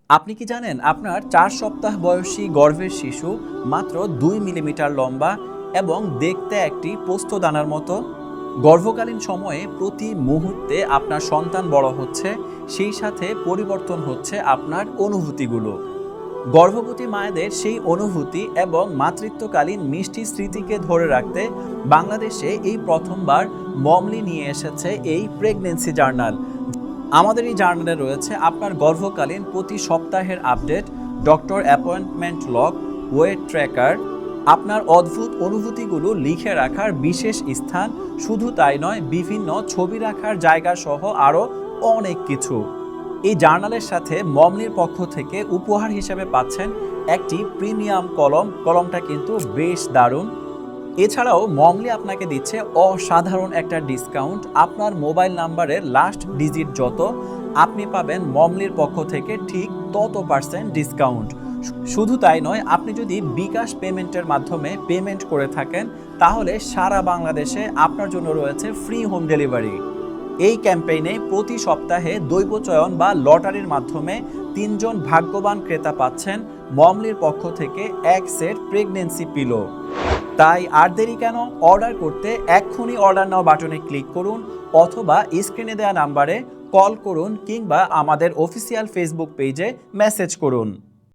আপনি কি জানেন আপনার 4 সপ্তাহ বয়সী গর্ভের শিশু মাত্র 2 মিলিমিটার লম্বা এবং দেখতে একটি পোস্তদানার মতো? গর্ভকালীন সময়ে প্রতি মুহূর্তে আপনার সন্তান বড় হচ্ছে, সেই সাথে পরিবর্তন হচ্ছে আপনার অনুভূতিগুলো। গর্ভবতী মায়েদের সেই অনুভূতি এবং মাতৃত্বকালীন মিষ্টি স্মৃতিকে ধরে রাখতে বাংলাদেশে এই প্রথমবার মমলি নিয়ে এসেছে এই প্রেগন্যান্সি জার্নাল। আমাদের এই জার্নালে রয়েছে আপনার গর্ভকালীন প্রতি সপ্তাহের update, doctor appointment log, weight tracker, আপনার অদ্ভুত অনুভূতিগুলো লিখে রাখার বিশেষ স্থান, শুধু তাই নয়, বিভিন্ন ছবি রাখার জায়গা সহ আরও অনেক কিছু। এই জার্নালের সাথে মমলির পক্ষ থেকে উপহার হিসেবে পাচ্ছেন একটি প্রিমিয়াম কলম। কলমটা কিন্তু বেশ দারুণ। এছাড়াও মমলি আপনাকে দিচ্ছে অসাধারণ একটা ডিসকাউন্ট। আপনার মোবাইল নাম্বারের লাস্ট ডিজিট যত, আপনি পাবেন মমলির পক্ষ থেকে ঠিক তত % ডিসকাউন্ট। শুধু তাই নয়, আপনি যদি বিকাশ পেমেন্টের মাধ্যমে পেমেন্ট করে থাকেন তাহলে সারা বাংলাদেশে আপনার জন্য রয়েছে ফ্রি হোম ডেলিভারি। এই ক্যাম্পেইনে প্রতি সপ্তাহে দৈব চয়ন বা লটারির মাধ্যমে 3 জন ভাগ্যবান ক্রেতা পাচ্ছেন মমলির পক্ষ থেকে এক সেট প্রেগন্যান্সি পিলো। তাই আর দেরি কেন? অর্ডার করতে এক্ষুনি অর্ডার নাও বাটনে ক্লিক করুন, অথবা স্ক্রিনে দেওয়া নাম্বারে কল করুন, কিংবা আমাদের অফিসিয়াল ফেসবুক পেজে মেসেজ করুন।